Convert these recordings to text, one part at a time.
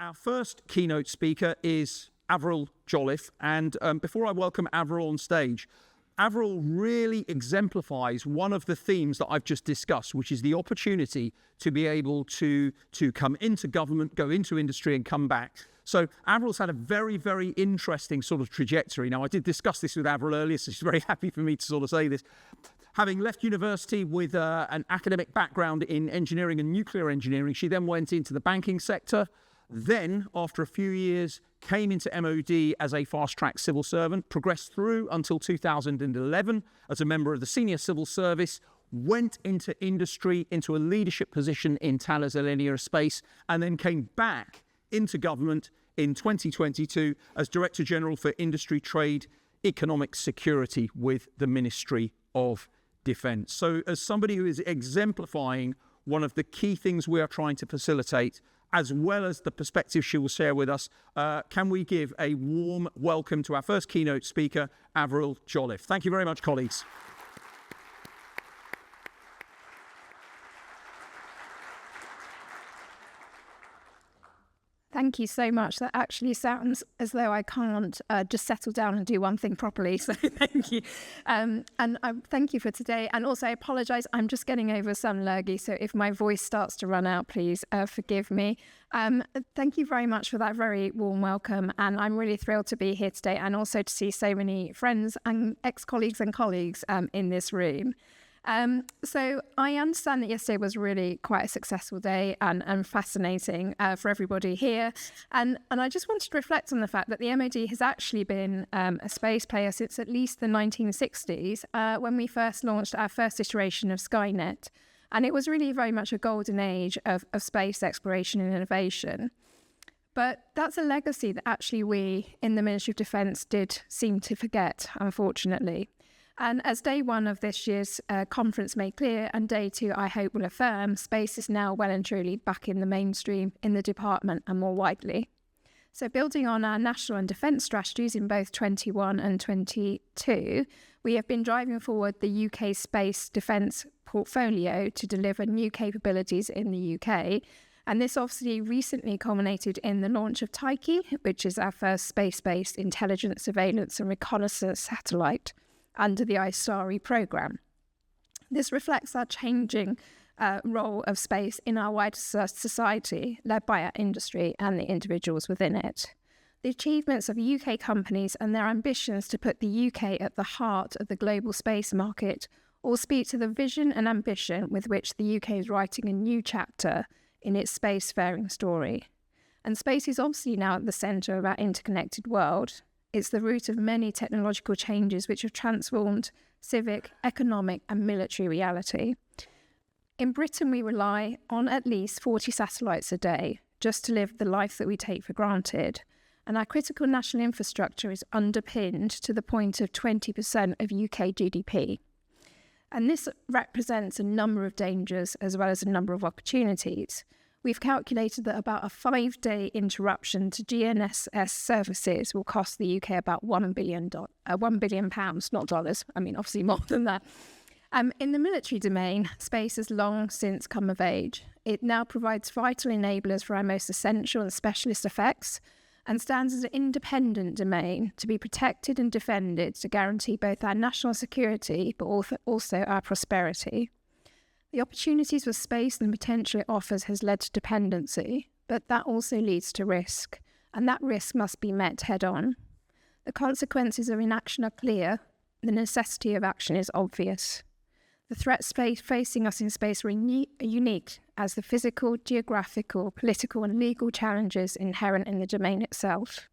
Our first keynote speaker is Avril Jolliffe, and before I welcome Avril on stage, Avril really exemplifies one of the themes that I've just discussed, which is the opportunity to be able to come into government, go into industry and come back. So Avril's had a very, very interesting sort of trajectory. Now, I did discuss this with Avril earlier, so she's very happy for me to sort of say this. Having left university with an academic background in engineering and nuclear engineering, she then went into the banking sector. Then, after a few years, came into MOD as a fast-track civil servant, progressed through until 2011 as a member of the senior civil service, went into industry, into a leadership position in Thales Alenia Space, and then came back into government in 2022 as Director General for Industry, Trade, Economic Security with the Ministry of Defence. So as somebody who is exemplifying one of the key things we are trying to facilitate, as well as the perspective she will share with us, can we give a warm welcome to our first keynote speaker, Avril Jolliffe. Thank you very much, colleagues. Thank you so much. That actually sounds as though I can't just settle down and do one thing properly. So thank you. And thank you for today. And also I apologise, I'm just getting over some lurgy. So if my voice starts to run out, please forgive me. Thank you very much for that very warm welcome. And I'm really thrilled to be here today and also to see so many friends and ex-colleagues and colleagues in this room. So I understand that yesterday was really quite a successful day and fascinating for everybody here. And I just wanted to reflect on the fact that the MOD has actually been a space player since at least the 1960s when we first launched our first iteration of Skynet. And it was really very much a golden age of space exploration and innovation. But that's a legacy that actually we in the Ministry of Defence did seem to forget, unfortunately. And as day one of this year's conference made clear, and day two, I hope, will affirm, space is now well and truly back in the mainstream in the department and more widely. So building on our national and defence strategies in both 21 and 22, we have been driving forward the UK space defence portfolio to deliver new capabilities in the UK. And this obviously recently culminated in the launch of Tyche, which is our first space-based intelligence, surveillance and reconnaissance satellite under the ISARI programme. This reflects our changing role of space in our wider society, led by our industry and the individuals within it. The achievements of UK companies and their ambitions to put the UK at the heart of the global space market all speak to the vision and ambition with which the UK is writing a new chapter in its spacefaring story. And space is obviously now at the centre of our interconnected world. It's the root of many technological changes which have transformed civic, economic and military reality. In Britain, we rely on at least 40 satellites a day just to live the life that we take for granted. And our critical national infrastructure is underpinned to the point of 20% of UK GDP. And this represents a number of dangers as well as a number of opportunities. We've calculated that about a 5-day interruption to GNSS services will cost the UK about £1 billion, not dollars. I mean, obviously more than that. In the military domain, space has long since come of age. It now provides vital enablers for our most essential and specialist effects and stands as an independent domain to be protected and defended to guarantee both our national security but also our prosperity. The opportunities for space and the potential it offers has led to dependency, but that also leads to risk, and that risk must be met head-on. The consequences of inaction are clear, the necessity of action is obvious. The threats facing us in space are unique as the physical, geographical, political and legal challenges inherent in the domain itself.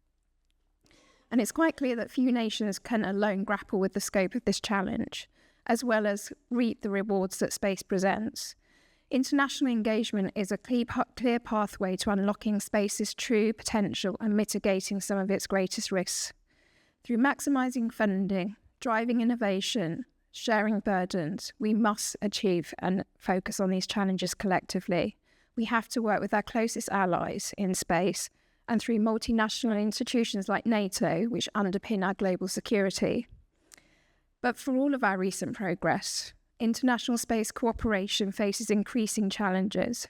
And it's quite clear that few nations can alone grapple with the scope of this challenge, as well as reap the rewards that space presents. International engagement is a clear pathway to unlocking space's true potential and mitigating some of its greatest risks. Through maximising funding, driving innovation, sharing burdens, we must achieve and focus on these challenges collectively. We have to work with our closest allies in space and through multinational institutions like NATO, which underpin our global security. But for all of our recent progress, international space cooperation faces increasing challenges.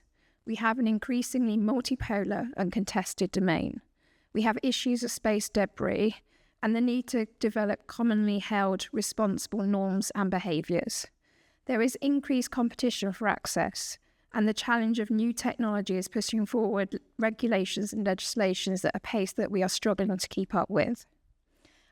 We have an increasingly multipolar and contested domain. We have issues of space debris and the need to develop commonly held responsible norms and behaviours. There is increased competition for access, and the challenge of new technology is pushing forward regulations and legislations at a pace that we are struggling to keep up with.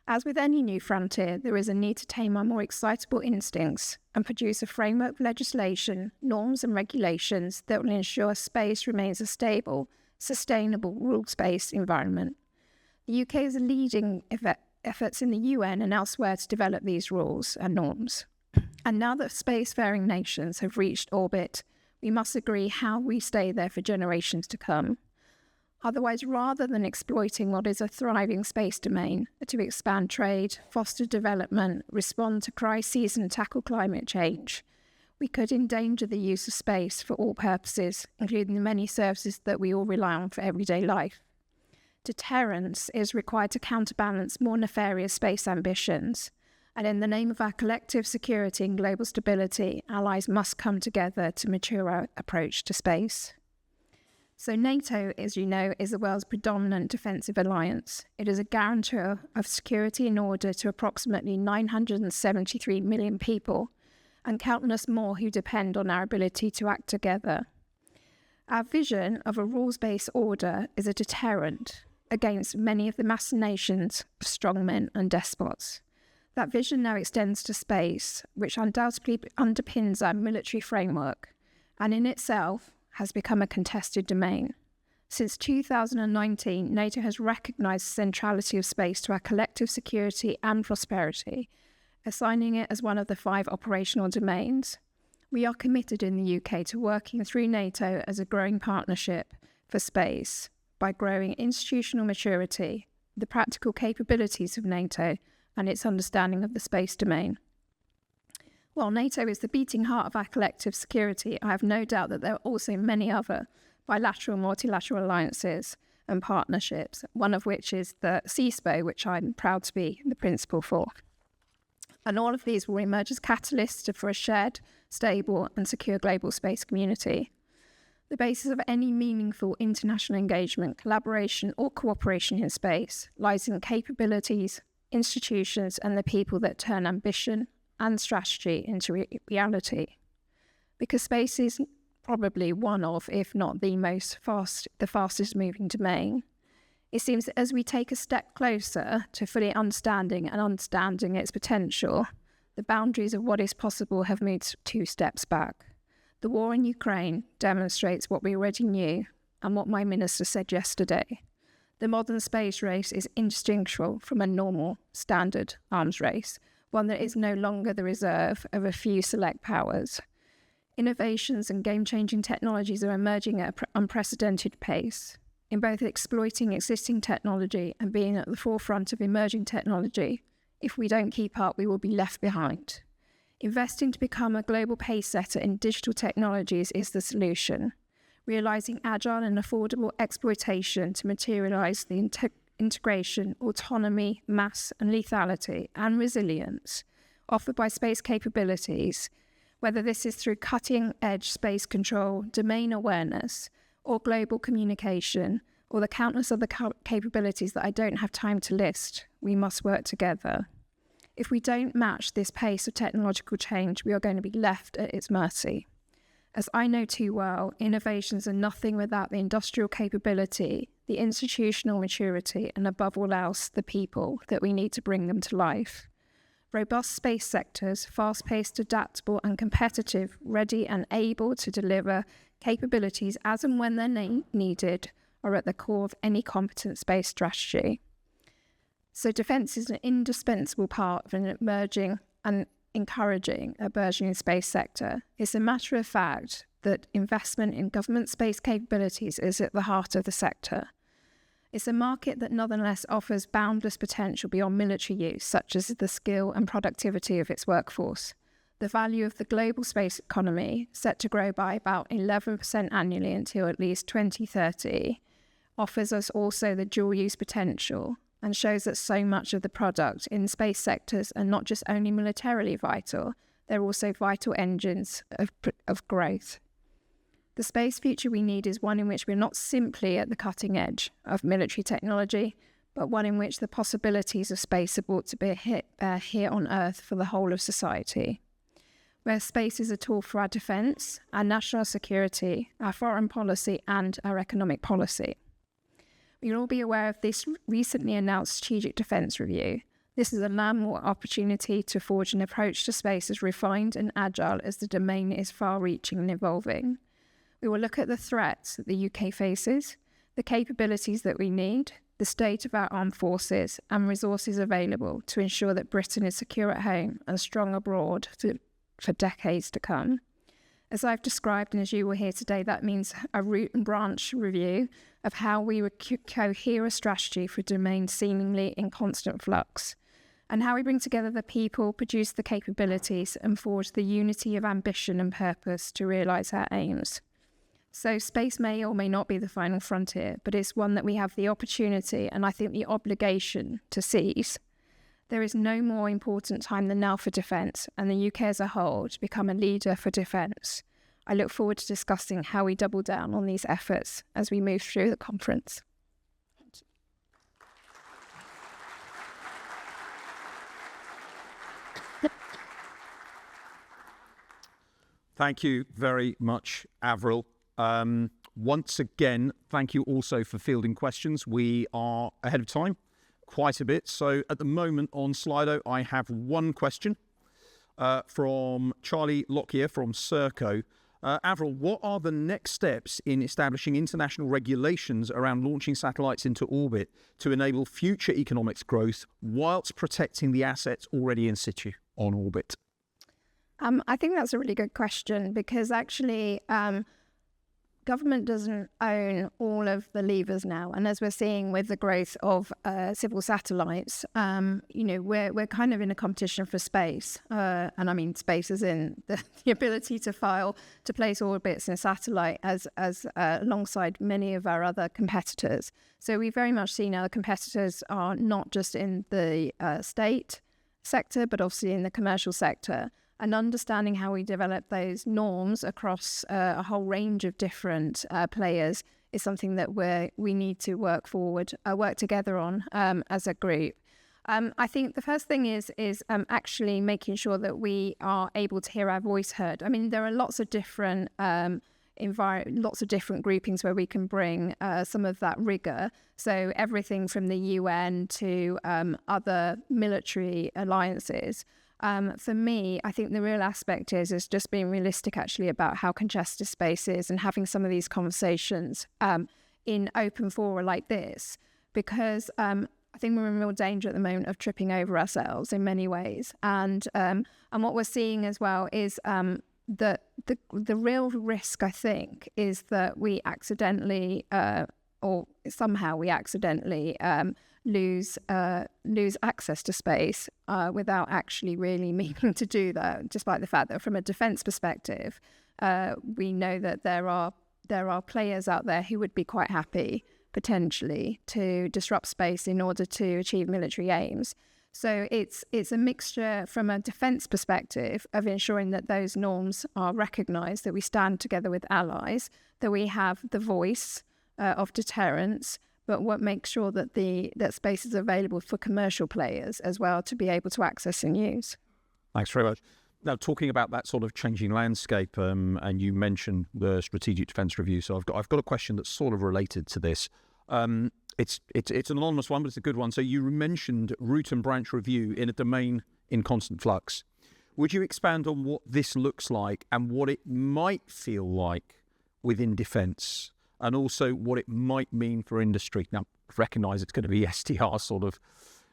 As with any new frontier, there is a need to tame our more excitable instincts and produce a framework of legislation, norms and regulations that will ensure space remains a stable, sustainable, rules-based environment. The UK is leading efforts in the UN and elsewhere to develop these rules and norms. And now that spacefaring nations have reached orbit, we must agree how we stay there for generations to come. Otherwise, rather than exploiting what is a thriving space domain to expand trade, foster development, respond to crises and tackle climate change, we could endanger the use of space for all purposes, including the many services that we all rely on for everyday life. Deterrence is required to counterbalance more nefarious space ambitions, and in the name of our collective security and global stability, allies must come together to mature our approach to space. So NATO, as you know, is the world's predominant defensive alliance. It is a guarantor of security and order to approximately 973 million people and countless more who depend on our ability to act together. Our vision of a rules-based order is a deterrent against many of the machinations of strongmen and despots. That vision now extends to space, which undoubtedly underpins our military framework, and in itself has become a contested domain. Since 2019, NATO has recognised the centrality of space to our collective security and prosperity, assigning it as one of the 5 operational domains. We are committed in the UK to working through NATO as a growing partnership for space by growing institutional maturity, the practical capabilities of NATO, and its understanding of the space domain. While NATO is the beating heart of our collective security, I have no doubt that there are also many other bilateral, multilateral alliances and partnerships, one of which is the CSPO, which I'm proud to be the principal for. And all of these will emerge as catalysts for a shared, stable and secure global space community. The basis of any meaningful international engagement, collaboration or cooperation in space lies in capabilities, institutions and the people that turn ambition and strategy into reality. Because space is probably one of, if not the fastest moving domain, it seems that as we take a step closer to fully understanding its potential, the boundaries of what is possible have moved 2 steps back. The war in Ukraine demonstrates what we already knew and what my minister said yesterday. The modern space race is indistinguishable from a normal, standard arms race, one that is no longer the reserve of a few select powers. Innovations and game-changing technologies are emerging at an unprecedented pace. In both exploiting existing technology and being at the forefront of emerging technology, if we don't keep up, we will be left behind. Investing to become a global pace setter in digital technologies is the solution. Realising agile and affordable exploitation to materialise the integration, autonomy, mass and lethality and resilience offered by space capabilities, whether this is through cutting-edge space control, domain awareness, or global communication, or the countless other capabilities that I don't have time to list, we must work together. If we don't match this pace of technological change, we are going to be left at its mercy. As I know too well, innovations are nothing without the industrial capability, the institutional maturity, and above all else, the people that we need to bring them to life. Robust space sectors, fast-paced, adaptable and competitive, ready and able to deliver capabilities as and when they're needed, are at the core of any competent space strategy. So defence is an indispensable part of an emerging and encouraging a burgeoning space sector. It's a matter of fact that investment in government space capabilities is at the heart of the sector. It's a market that nonetheless offers boundless potential beyond military use, such as the skill and productivity of its workforce. The value of the global space economy, set to grow by about 11% annually until at least 2030, offers us also the dual-use potential and shows that so much of the product in space sectors are not just only militarily vital, they're also vital engines of growth. The space future we need is one in which we're not simply at the cutting edge of military technology, but one in which the possibilities of space are brought to bear here on Earth for the whole of society, where space is a tool for our defence, our national security, our foreign policy and our economic policy. You'll all be aware of this recently announced Strategic Defence Review. This is a landmark opportunity to forge an approach to space as refined and agile as the domain is far-reaching and evolving. We will look at the threats that the UK faces, the capabilities that we need, the state of our armed forces and resources available to ensure that Britain is secure at home and strong abroad for decades to come. As I've described, and as you will hear today, that means a root and branch review of how we would cohere a strategy for a domain seemingly in constant flux, and how we bring together the people, produce the capabilities, and forge the unity of ambition and purpose to realise our aims. So space may or may not be the final frontier, but it's one that we have the opportunity and I think the obligation to seize. There is no more important time than now for defence and the UK as a whole to become a leader for defence. I look forward to discussing how we double down on these efforts as we move through the conference. Thank you very much, Avril. Once again, thank you also for fielding questions. We are ahead of time quite a bit. So at the moment on Slido, I have one question from Charlie Lockyer from Serco. Avril, what are the next steps in establishing international regulations around launching satellites into orbit to enable future economics growth whilst protecting the assets already in situ on orbit? I think that's a really good question because actually government doesn't own all of the levers now. And as we're seeing with the growth of civil satellites, we're kind of in a competition for space. And I mean space as in the ability to place orbits in a satellite as alongside many of our other competitors. So we very much see now the competitors are not just in the state sector, but obviously in the commercial sector. And understanding how we develop those norms across a whole range of different players is something that we need to work together on as a group. I think the first thing is actually making sure that we are able to hear our voice heard. I mean, there are lots of different groupings where we can bring some of that rigor. So everything from the UN to other military alliances. For me, I think the real aspect is just being realistic actually about how congested space is and having some of these conversations in open fora like this, because I think we're in real danger at the moment of tripping over ourselves in many ways. And what we're seeing as well is that the real risk, I think, is that we accidentally or somehow we accidentally lose access to space without actually really meaning to do that, despite the fact that from a defence perspective, we know that there are players out there who would be quite happy potentially to disrupt space in order to achieve military aims. So it's a mixture from a defence perspective of ensuring that those norms are recognised, that we stand together with allies, that we have the voice of deterrence, but what makes sure that that space is available for commercial players as well to be able to access and use. Thanks very much. Now, talking about that sort of changing landscape, and you mentioned the Strategic Defence Review, so I've got a question that's sort of related to this. It's an anonymous one, but it's a good one. So you mentioned root and branch review in a domain in constant flux. Would you expand on what this looks like and what it might feel like within defence, and also what it might mean for industry? Now, I recognise it's going to be STR sort of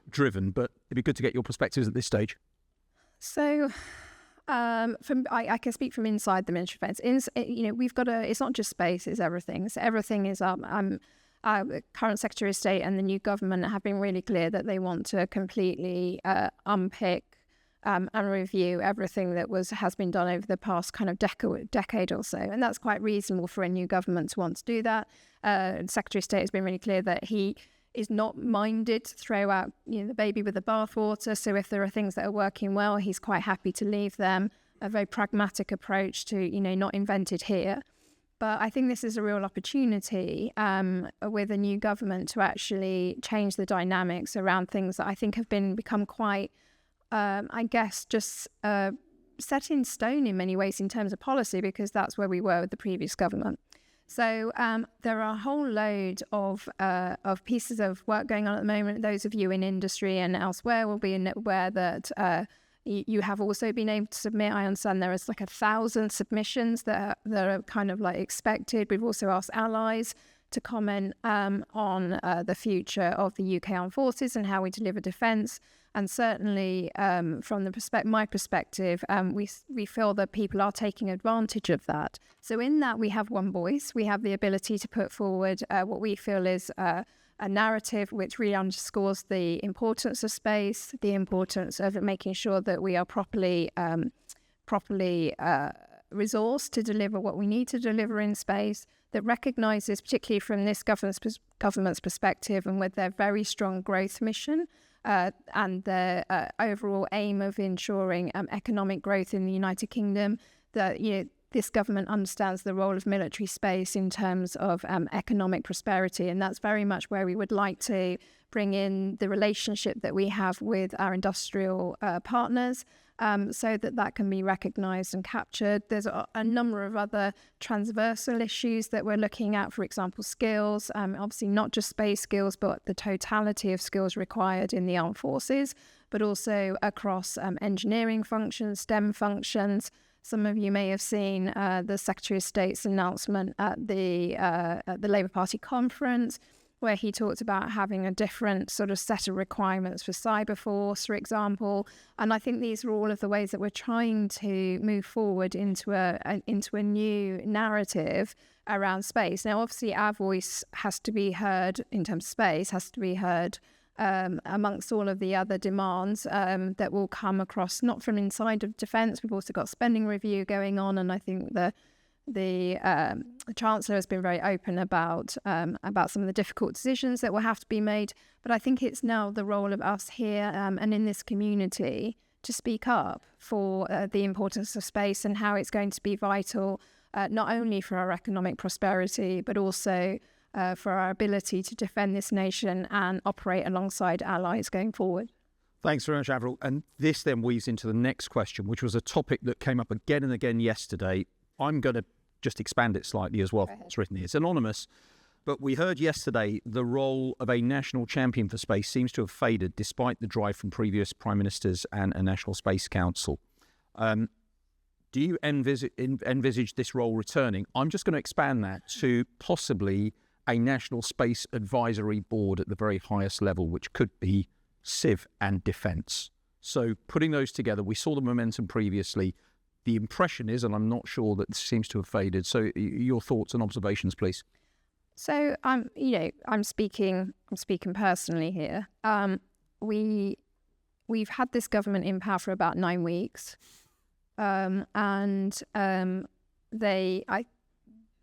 driven, but it'd be good to get your perspectives at this stage. So, I can speak from inside the Ministry of Defence. We've got it's not just space; it's everything. So everything is the current Secretary of State and the new government have been really clear that they want to completely unpick and review everything that has been done over the past kind of decade or so. And that's quite reasonable for a new government to want to do that. Secretary of State has been really clear that he is not minded to throw out the baby with the bathwater. So if there are things that are working well, he's quite happy to leave them. A very pragmatic approach to, not invented here. But I think this is a real opportunity with a new government to actually change the dynamics around things that I think have become quite, I guess, just set in stone in many ways in terms of policy, because that's where we were with the previous government. So there are a whole load of pieces of work going on at the moment. Those of you in industry and elsewhere will be aware that you have also been able to submit. I understand there is like 1,000 submissions that are kind of like expected. We've also asked allies to comment on the future of the UK Armed Forces and how we deliver defence. And certainly from my perspective, we feel that people are taking advantage of that. So in that, we have one voice. We have the ability to put forward what we feel is a narrative which really underscores the importance of space, the importance of making sure that we are properly resourced to deliver what we need to deliver in space, that recognises, particularly from this government's perspective and with their very strong growth mission, and the overall aim of ensuring economic growth in the United Kingdom, that this government understands the role of military space in terms of economic prosperity, and that's very much where we would like to bring in the relationship that we have with our industrial partners, so that can be recognised and captured. There's a number of other transversal issues that we're looking at, for example, skills, obviously not just space skills, but the totality of skills required in the armed forces, but also across engineering functions, STEM functions. Some of you may have seen the Secretary of State's announcement at the Labour Party conference, where he talked about having a different sort of set of requirements for Cyberforce, for example. And I think these are all of the ways that we're trying to move forward into a new narrative around space. Now, obviously, our voice has to be heard in terms of space, has to be heard amongst all of the other demands that will come across, not from inside of defence. We've also got spending review going on, and I think the Chancellor has been very open about some of the difficult decisions that will have to be made. But I think it's now the role of us here and in this community to speak up for the importance of space and how it's going to be vital, not only for our economic prosperity, but also for our ability to defend this nation and operate alongside allies going forward. Thanks very much, Avril. And this then weaves into the next question, which was a topic that came up again and again yesterday. I'm going to just expand it slightly as well. It's written here. It's anonymous, but we heard yesterday the role of a national champion for space seems to have faded despite the drive from previous prime ministers and a National Space Council. Do you envisage this role returning? I'm just going to expand that to possibly a National Space Advisory Board at the very highest level, which could be Civ and Defence. So putting those together, we saw the momentum previously. The impression is, and I'm not sure that this seems to have faded. So your thoughts and observations, please. So I'm speaking personally here. We've had this government in power for about 9 weeks, and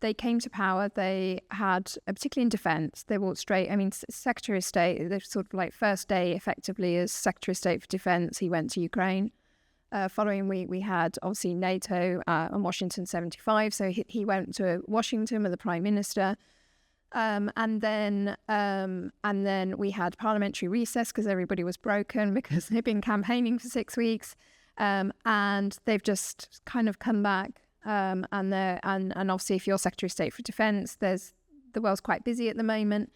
they came to power. They had, particularly in defence, they walked straight. I mean, Secretary of State, the sort of like first day effectively as Secretary of State for Defence, he went to Ukraine. Following week, we had obviously NATO and Washington 75. So he went to Washington with the Prime Minister. And then we had parliamentary recess because everybody was broken because they've been campaigning for 6 weeks. And they've just kind of come back. And obviously, if you're Secretary of State for Defence, the world's quite busy at the moment.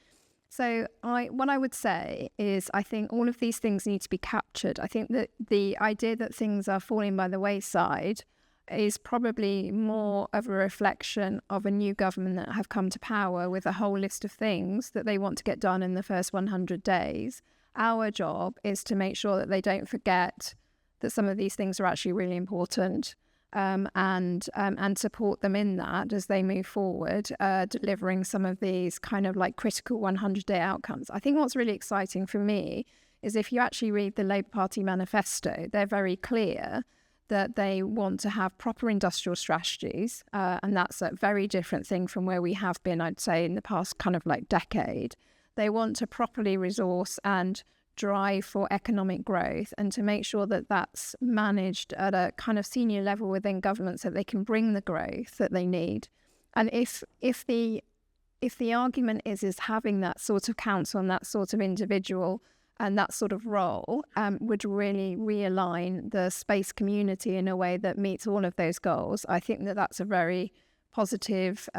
So what I would say is I think all of these things need to be captured. I think that the idea that things are falling by the wayside is probably more of a reflection of a new government that have come to power with a whole list of things that they want to get done in the first 100 days. Our job is to make sure that they don't forget that some of these things are actually really important. And support them in that as they move forward, delivering some of these kind of like critical 100-day outcomes. I think what's really exciting for me is if you actually read the Labour Party manifesto, they're very clear that they want to have proper industrial strategies, and that's a very different thing from where we have been, I'd say, in the past kind of like decade. They want to properly resource and drive for economic growth and to make sure that that's managed at a kind of senior level within government so they can bring the growth that they need. And if the argument is having that sort of council and that sort of individual and that sort of role would really realign the space community in a way that meets all of those goals, I think that that's a very positive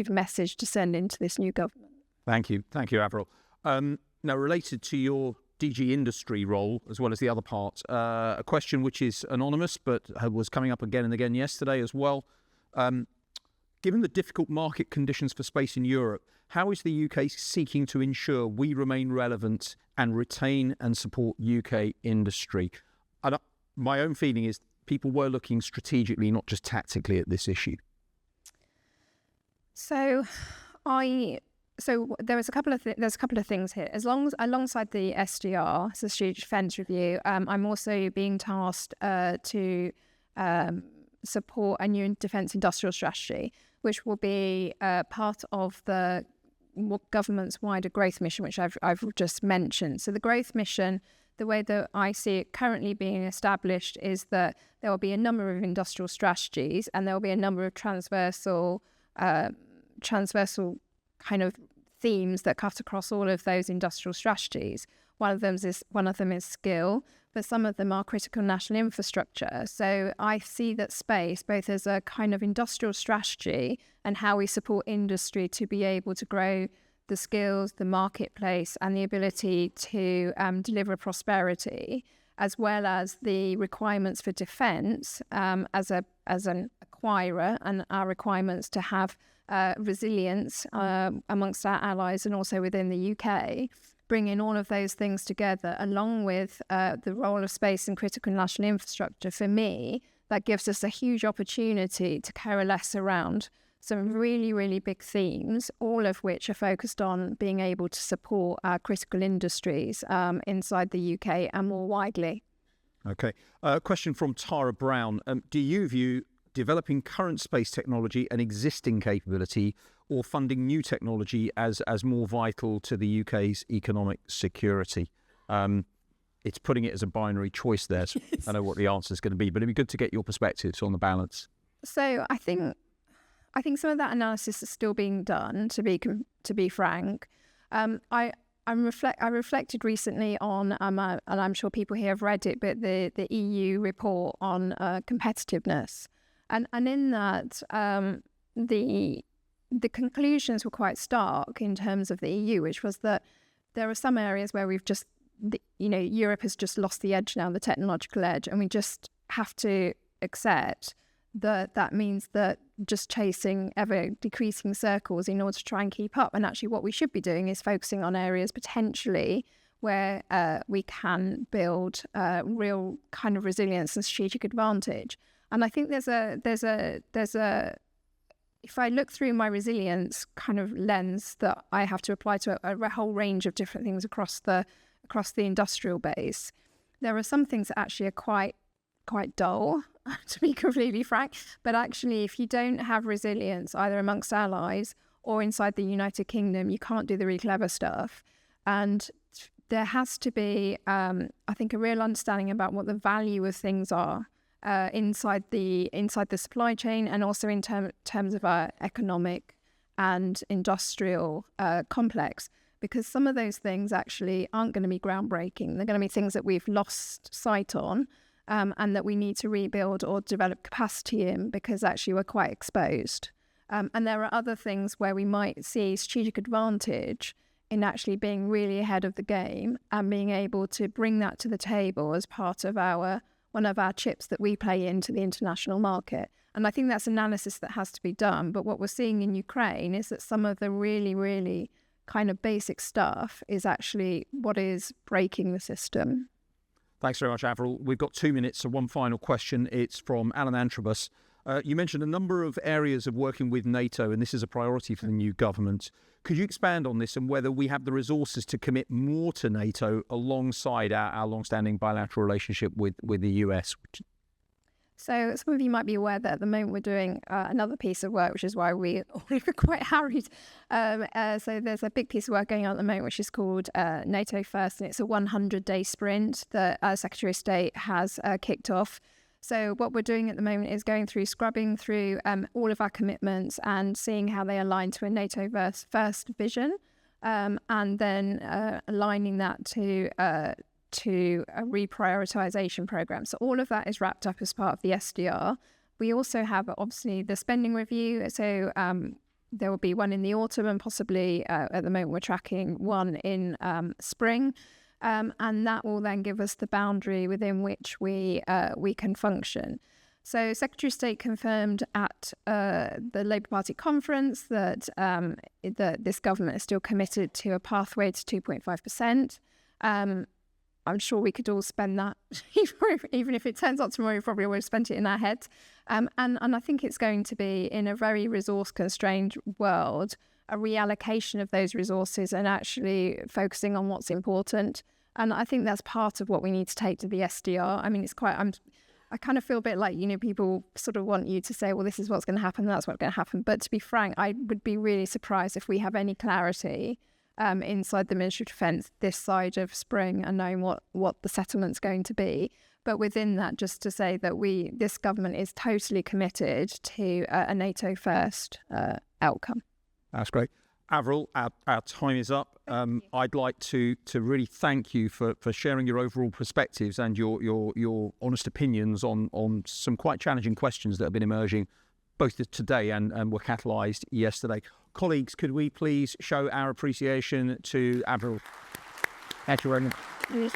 message to send into this new government. Thank you, Avril. Now, related to your DG industry role, as well as the other part, a question which is anonymous, but was coming up again and again yesterday as well. Given the difficult market conditions for space in Europe, how is the UK seeking to ensure we remain relevant and retain and support UK industry? And my own feeling is people were looking strategically, not just tactically, at this issue. So there's a couple of things here. Alongside the SDR, so Strategic Defence Review, I'm also being tasked to support a new defence industrial strategy, which will be part of the government's wider growth mission, which I've just mentioned. So the growth mission, the way that I see it currently being established, is that there will be a number of industrial strategies, and there will be a number of transversal kind of themes that cut across all of those industrial strategies. One of them is skill, but some of them are critical national infrastructure. So I see that space both as a kind of industrial strategy and how we support industry to be able to grow the skills, the marketplace, and the ability to deliver prosperity, as well as the requirements for defence as an acquirer, and our requirements to have resilience amongst our allies and also within the UK. Bringing all of those things together, along with the role of space and critical national infrastructure, for me, that gives us a huge opportunity to coalesce around some really, really big themes, all of which are focused on being able to support our critical industries inside the UK and more widely. Okay. Question from Tara Brown. Do you view developing current space technology and existing capability, or funding new technology as more vital to the UK's economic security? It's putting it as a binary choice there. So I know what the answer is going to be, but it'd be good to get your perspectives on the balance. So I think some of that analysis is still being done, to be frank. I reflected recently on, and I'm sure people here have read it, but the EU report on competitiveness. And in that, the conclusions were quite stark in terms of the EU, which was that there are some areas where Europe has just lost the edge now, the technological edge, and we just have to accept that means that just chasing ever decreasing circles in order to try and keep up. And actually what we should be doing is focusing on areas potentially where we can build real kind of resilience and strategic advantage. And I think there's a if I look through my resilience kind of lens that I have to apply to a whole range of different things across the industrial base, there are some things that actually are quite dull, to be completely frank. But actually, if you don't have resilience either amongst allies or inside the United Kingdom, you can't do the really clever stuff. And there has to be, I think, a real understanding about what the value of things are inside the supply chain, and also in terms of our economic and industrial complex, because some of those things actually aren't going to be groundbreaking. They're going to be things that we've lost sight on, and that we need to rebuild or develop capacity in, because actually we're quite exposed. And there are other things where we might see strategic advantage in actually being really ahead of the game and being able to bring that to the table as part of one of our chips that we play into the international market. And I think that's analysis that has to be done. But what we're seeing in Ukraine is that some of the really, really kind of basic stuff is actually what is breaking the system. Thanks very much, Avril. We've got 2 minutes, so one final question. It's from Alan Antrobus. You mentioned a number of areas of working with NATO, and this is a priority for the new government. Could you expand on this and whether we have the resources to commit more to NATO alongside our long-standing bilateral relationship with the US? So some of you might be aware that at the moment we're doing another piece of work, which is why we're quite harried. So there's a big piece of work going on at the moment, which is called NATO First, and it's a 100-day sprint that our Secretary of State has kicked off. So what we're doing at the moment is scrubbing through all of our commitments and seeing how they align to a NATO first vision, and then aligning that to a reprioritization program. So all of that is wrapped up as part of the SDR. We also have obviously the spending review. So there will be one in the autumn, and possibly at the moment we're tracking one in spring. And that will then give us the boundary within which we can function. So Secretary of State confirmed at the Labour Party conference that this government is still committed to a pathway to 2.5%. I'm sure we could all spend that, even if it turns out tomorrow, we probably always spent it in our heads. And I think it's going to be, in a very resource-constrained world, a reallocation of those resources and actually focusing on what's important. And I think that's part of what we need to take to the SDR. I mean, I kind of feel a bit like, people sort of want you to say, well, this is what's going to happen, that's what's going to happen. But to be frank, I would be really surprised if we have any clarity inside the Ministry of Defence this side of spring and knowing what the settlement's going to be. But within that, just to say that this government is totally committed to a NATO first outcome. That's great. Avril, our time is up. I'd like to really thank you for sharing your overall perspectives and your honest opinions on some quite challenging questions that have been emerging both today and were catalysed yesterday. Colleagues, could we please show our appreciation to Avril? Thank you very much.